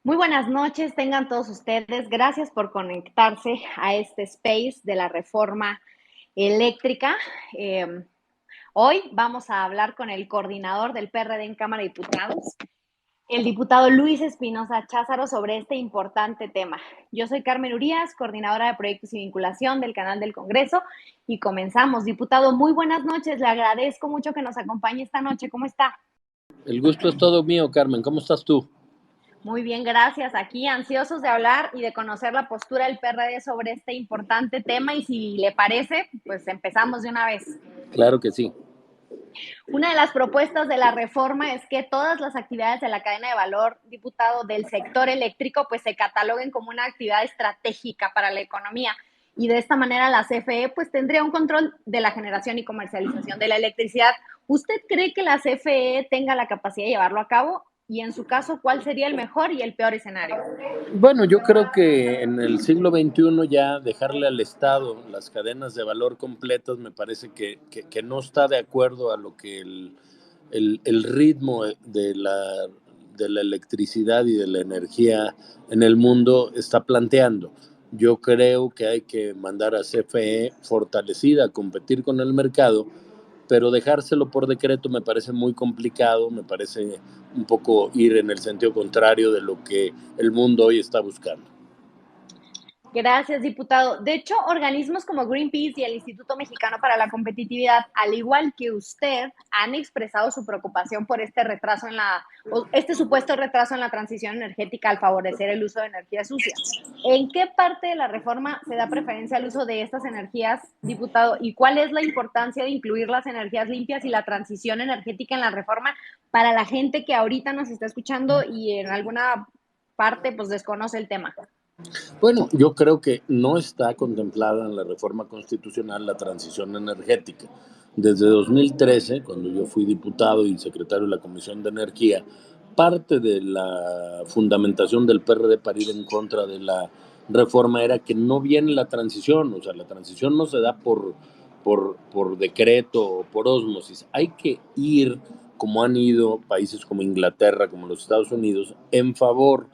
Muy buenas noches, tengan todos ustedes. Gracias por conectarse a este space de la reforma eléctrica. Eh, Hoy vamos a hablar con el coordinador del PRD en Cámara de Diputados, el diputado Luis Espinosa Cházaro, sobre este importante tema. Yo soy Carmen Urías, coordinadora de proyectos y vinculación del canal del Congreso, y comenzamos. Diputado, muy buenas noches. Le agradezco mucho que nos acompañe esta noche. ¿Cómo está? El gusto es todo mío, Carmen. ¿Cómo estás tú? Muy bien, gracias. Aquí ansiosos de hablar y de conocer la postura del PRD sobre este importante tema, y si le parece, pues empezamos de una vez. Claro que sí. Una de las propuestas de la reforma es que todas las actividades de la cadena de valor, diputado, del sector eléctrico, pues se cataloguen como una actividad estratégica para la economía, y de esta manera la CFE pues tendría un control de la generación y comercialización de la electricidad. ¿Usted cree que la CFE tenga la capacidad de llevarlo a cabo? Y en su caso, ¿cuál sería el mejor y el peor escenario? Bueno, yo creo que en el siglo XXI ya dejarle al Estado las cadenas de valor completas me parece que no está de acuerdo a lo que el ritmo de la electricidad y de la energía en el mundo está planteando. Yo creo que hay que mandar a CFE fortalecida a competir con el mercado, pero dejárselo por decreto me parece muy complicado, me parece un poco ir en el sentido contrario de lo que el mundo hoy está buscando. Gracias, diputado. De hecho, organismos como Greenpeace y el Instituto Mexicano para la Competitividad, al igual que usted, han expresado su preocupación por este supuesto retraso en la transición energética al favorecer el uso de energías sucias. ¿En qué parte de la reforma se da preferencia al uso de estas energías, diputado? ¿Y cuál es la importancia de incluir las energías limpias y la transición energética en la reforma para la gente que ahorita nos está escuchando y en alguna parte pues desconoce el tema? Bueno, yo creo que no está contemplada en la reforma constitucional la transición energética. Desde 2013, cuando yo fui diputado y secretario de la Comisión de Energía, parte de la fundamentación del PRD para ir en contra de la reforma era que no viene la transición, o sea, la transición no se da por decreto o por ósmosis. Hay que ir, como han ido países como Inglaterra, como los Estados Unidos, en favor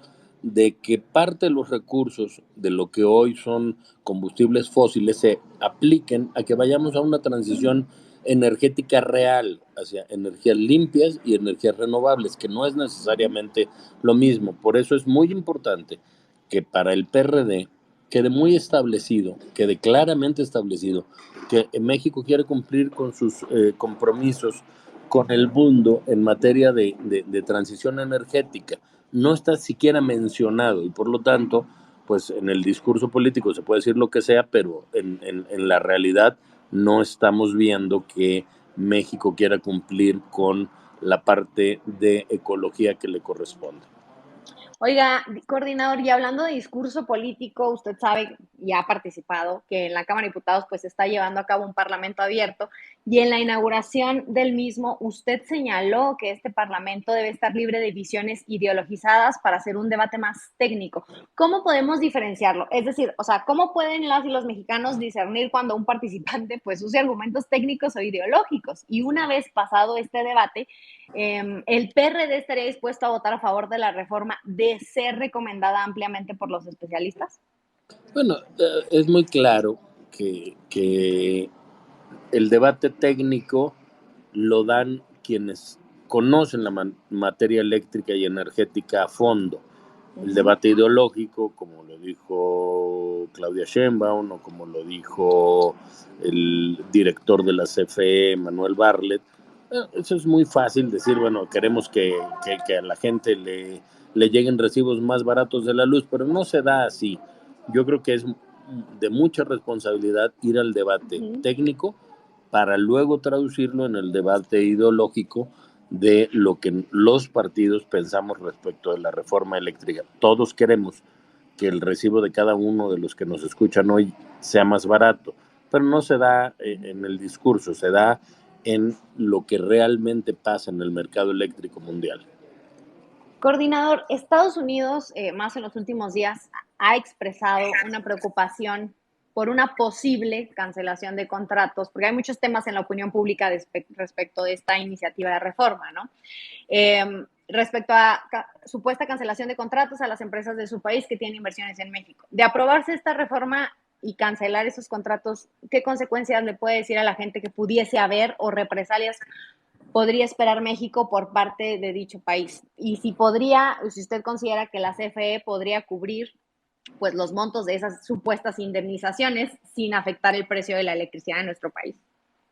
de que parte de los recursos de lo que hoy son combustibles fósiles se apliquen a que vayamos a una transición energética real hacia energías limpias y energías renovables, que no es necesariamente lo mismo. Por eso es muy importante que para el PRD quede muy establecido, quede claramente establecido que México quiere cumplir con sus compromisos con el mundo en materia de transición energética. No está siquiera mencionado y por lo tanto, pues en el discurso político se puede decir lo que sea, pero en la realidad no estamos viendo que México quiera cumplir con la parte de ecología que le corresponde. Oiga, coordinador, y hablando de discurso político, usted sabe y ha participado que en la Cámara de Diputados pues se está llevando a cabo un parlamento abierto, y en la inauguración del mismo usted señaló que este parlamento debe estar libre de visiones ideologizadas para hacer un debate más técnico. ¿Cómo podemos diferenciarlo? Es decir, o sea, ¿cómo pueden las y los mexicanos discernir cuando un participante pues use argumentos técnicos o ideológicos? Y una vez pasado este debate, el PRD estaría dispuesto a votar a favor de la reforma de ser recomendada ampliamente por los especialistas. Bueno, es muy claro que el debate técnico lo dan quienes conocen la materia eléctrica y energética a fondo. El Ujú. debate ideológico, como lo dijo Claudia Sheinbaum o como lo dijo el director de la CFE, Manuel Bartlett, eso es muy fácil decir, bueno, queremos que a la gente le lleguen recibos más baratos de la luz, pero no se da así. Yo creo que es de mucha responsabilidad ir al debate Ujú. técnico para luego traducirlo en el debate ideológico de lo que los partidos pensamos respecto de la reforma eléctrica. Todos queremos que el recibo de cada uno de los que nos escuchan hoy sea más barato, pero no se da en el discurso, se da en lo que realmente pasa en el mercado eléctrico mundial. Coordinador, Estados Unidos, más en los últimos días, ha expresado una preocupación por una posible cancelación de contratos, porque hay muchos temas en la opinión pública respecto de esta iniciativa de reforma, ¿no? respecto a supuesta cancelación de contratos a las empresas de su país que tienen inversiones en México. De aprobarse esta reforma y cancelar esos contratos, ¿qué consecuencias le puede decir a la gente que pudiese haber o represalias podría esperar México por parte de dicho país? Y si podría, si usted considera que la CFE podría cubrir pues los montos de esas supuestas indemnizaciones sin afectar el precio de la electricidad en nuestro país.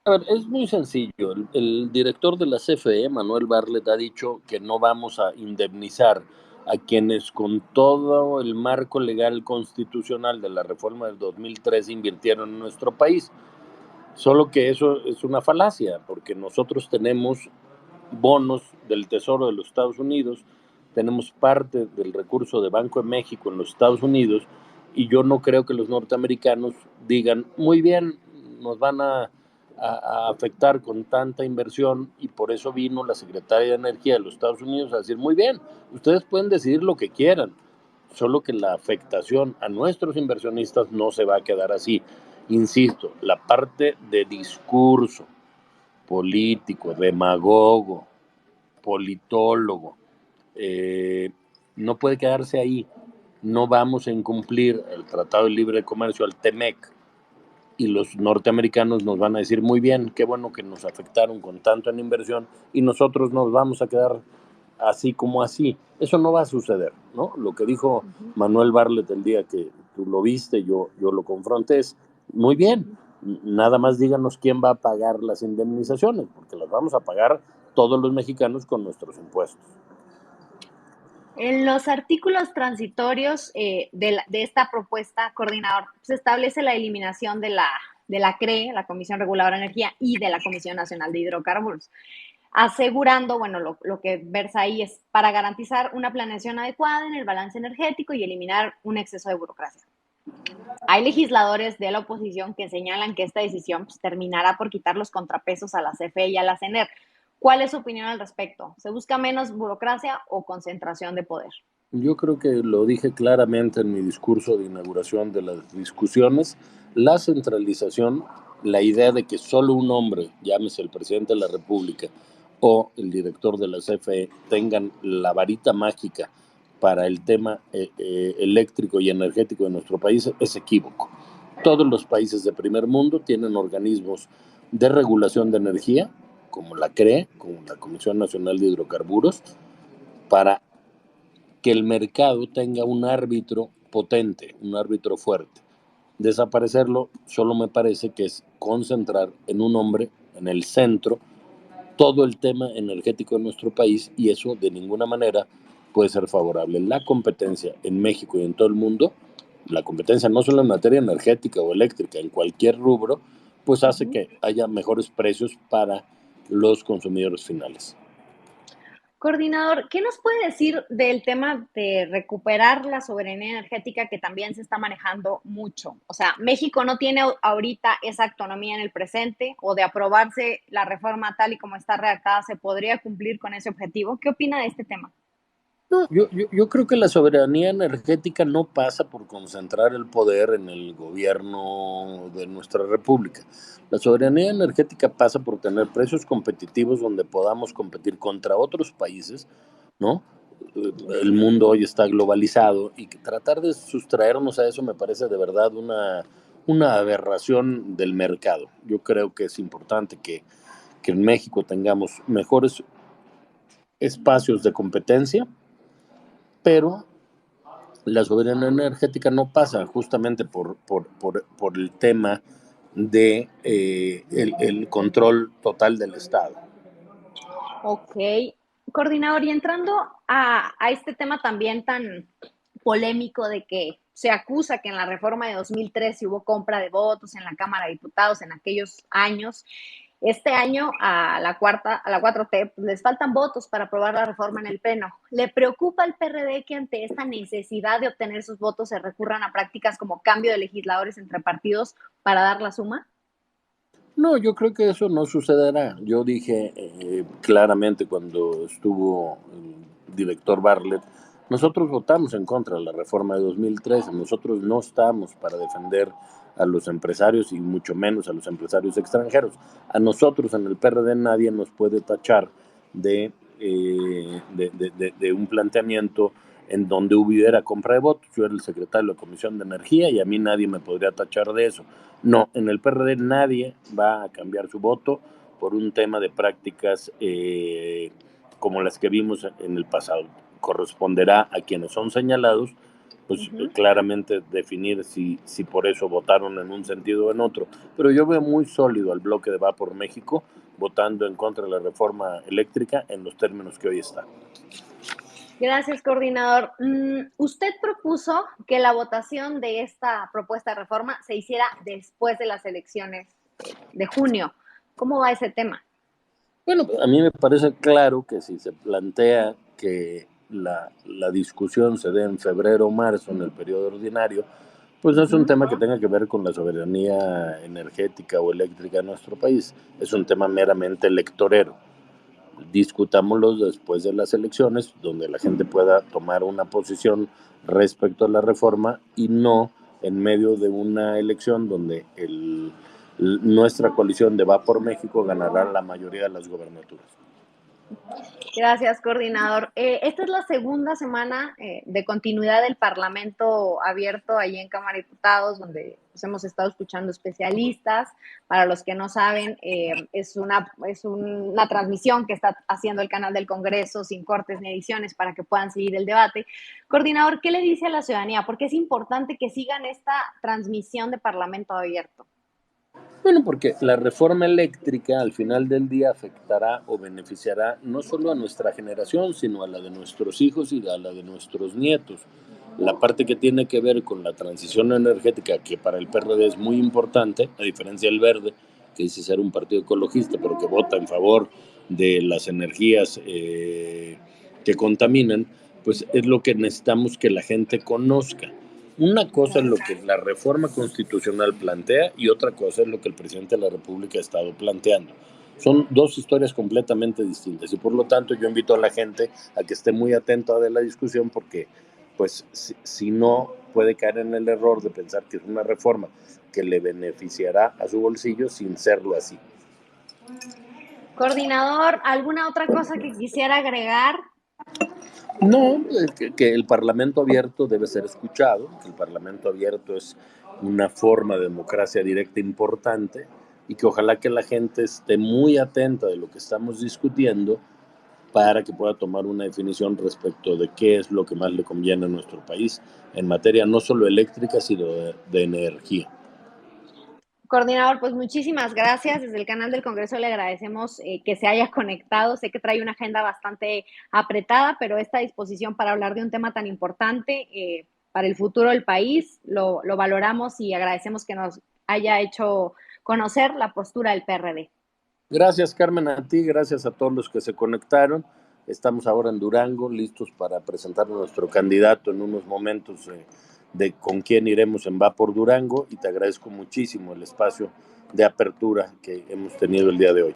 A ver, es muy sencillo. El director de la CFE, Manuel Bartlett, ha dicho que no vamos a indemnizar a quienes con todo el marco legal constitucional de la reforma del 2003 invirtieron en nuestro país. Solo que eso es una falacia, porque nosotros tenemos bonos del Tesoro de los Estados Unidos, tenemos parte del recurso de Banco de México en los Estados Unidos, y yo no creo que los norteamericanos digan, muy bien, nos van a afectar con tanta inversión, y por eso vino la Secretaria de Energía de los Estados Unidos a decir, muy bien, ustedes pueden decidir lo que quieran, solo que la afectación a nuestros inversionistas no se va a quedar así. Insisto, la parte de discurso político, demagogo, politólogo, no puede quedarse ahí. No vamos a incumplir el Tratado de Libre Comercio, el TEMEC, y los norteamericanos nos van a decir, muy bien, qué bueno que nos afectaron con tanto en inversión, y nosotros nos vamos a quedar así como así. Eso no va a suceder, ¿no? Lo que dijo Manuel Bartlett el día que tú lo viste, yo lo confronté, es, muy bien, nada más díganos quién va a pagar las indemnizaciones, porque las vamos a pagar todos los mexicanos con nuestros impuestos. En los artículos transitorios de esta propuesta, coordinador, se establece la eliminación de la CRE, la Comisión Reguladora de Energía, y de la Comisión Nacional de Hidrocarburos, asegurando, bueno, lo que versa ahí es para garantizar una planeación adecuada en el balance energético y eliminar un exceso de burocracia. Hay legisladores de la oposición que señalan que esta decisión pues, terminará por quitar los contrapesos a la CFE y a la CENER. ¿Cuál es su opinión al respecto? ¿Se busca menos burocracia o concentración de poder? Yo creo que lo dije claramente en mi discurso de inauguración de las discusiones, la centralización, la idea de que solo un hombre, llámese el presidente de la República o el director de la CFE, tengan la varita mágica para el tema eléctrico y energético de nuestro país es equívoco. Todos los países de primer mundo tienen organismos de regulación de energía, como la CRE, como la Comisión Nacional de Hidrocarburos, para que el mercado tenga un árbitro potente, un árbitro fuerte. Desaparecerlo solo me parece que es concentrar en un hombre, en el centro, todo el tema energético de nuestro país, y eso de ninguna manera puede ser favorable. La competencia en México y en todo el mundo, la competencia no solo en materia energética o eléctrica, en cualquier rubro, pues hace que haya mejores precios para los consumidores finales. Coordinador, ¿qué nos puede decir del tema de recuperar la soberanía energética que también se está manejando mucho? O sea, México no tiene ahorita esa autonomía en el presente, o de aprobarse la reforma tal y como está redactada, ¿se podría cumplir con ese objetivo? ¿Qué opina de este tema? No, yo creo que la soberanía energética no pasa por concentrar el poder en el gobierno de nuestra república. La soberanía energética pasa por tener precios competitivos donde podamos competir contra otros países, ¿no? El mundo hoy está globalizado, y que tratar de sustraernos a eso me parece de verdad una aberración del mercado. Yo creo que es importante que en México tengamos mejores espacios de competencia, pero la soberanía energética no pasa justamente por el tema de el control total del Estado. Ok, coordinador, y entrando a este tema también tan polémico de que se acusa que en la reforma de 2013 hubo compra de votos en la Cámara de Diputados en aquellos años. Este año a la 4T pues, les faltan votos para aprobar la reforma en el Pleno. ¿Le preocupa al PRD que ante esta necesidad de obtener sus votos se recurran a prácticas como cambio de legisladores entre partidos para dar la suma? No, yo creo que eso no sucederá. Yo dije claramente cuando estuvo el director Bartlett, nosotros votamos en contra de la reforma de 2013, nosotros no estamos para defender a los empresarios y mucho menos a los empresarios extranjeros. A nosotros en el PRD nadie nos puede tachar de de un planteamiento en donde hubiera compra de votos. Yo era el secretario de la Comisión de Energía y a mí nadie me podría tachar de eso. No, en el PRD nadie va a cambiar su voto por un tema de prácticas como las que vimos en el pasado. Corresponderá a quienes son señalados, pues claramente definir si por eso votaron en un sentido o en otro. Pero yo veo muy sólido al bloque de Va por México votando en contra de la reforma eléctrica en los términos que hoy está. Gracias, coordinador. Usted propuso que la votación de esta propuesta de reforma se hiciera después de las elecciones de junio. ¿Cómo va ese tema? Bueno, a mí me parece claro que si se plantea que la discusión se dé en febrero o marzo, en el periodo ordinario, pues no es un tema que tenga que ver con la soberanía energética o eléctrica de nuestro país. Es un tema meramente electorero. Discutámoslos después de las elecciones, donde la gente pueda tomar una posición respecto a la reforma y no en medio de una elección donde nuestra coalición de Va por México ganará la mayoría de las gobernaturas. Gracias, coordinador. Esta es la segunda semana de continuidad del Parlamento abierto ahí en Cámara de Diputados, donde pues, hemos estado escuchando especialistas. Para los que no saben, es una transmisión que está haciendo el canal del Congreso sin cortes ni ediciones para que puedan seguir el debate. Coordinador, ¿qué le dice a la ciudadanía? Porque es importante que sigan esta transmisión de Parlamento abierto. Bueno, porque la reforma eléctrica al final del día afectará o beneficiará no solo a nuestra generación, sino a la de nuestros hijos y a la de nuestros nietos. La parte que tiene que ver con la transición energética, que para el PRD es muy importante, a diferencia del Verde, que dice ser un partido ecologista, pero que vota en favor de las energías que contaminan, pues es lo que necesitamos que la gente conozca. Una cosa es lo que la reforma constitucional plantea y otra cosa es lo que el presidente de la República ha estado planteando. Son dos historias completamente distintas y por lo tanto yo invito a la gente a que esté muy atenta a la discusión porque pues si no puede caer en el error de pensar que es una reforma que le beneficiará a su bolsillo sin serlo así. Coordinador, ¿alguna otra cosa que quisiera agregar? No, que el Parlamento abierto debe ser escuchado, que el Parlamento abierto es una forma de democracia directa importante y que ojalá que la gente esté muy atenta de lo que estamos discutiendo para que pueda tomar una definición respecto de qué es lo que más le conviene a nuestro país en materia no solo eléctrica, sino de energía. Coordinador, pues muchísimas gracias. Desde el canal del Congreso le agradecemos que se haya conectado. Sé que trae una agenda bastante apretada, pero esta disposición para hablar de un tema tan importante para el futuro del país lo valoramos y agradecemos que nos haya hecho conocer la postura del PRD. Gracias, Carmen, a ti, gracias a todos los que se conectaron. Estamos ahora en Durango, listos para presentar a nuestro candidato en unos momentos de con quién iremos en Va por Durango y te agradezco muchísimo el espacio de apertura que hemos tenido el día de hoy.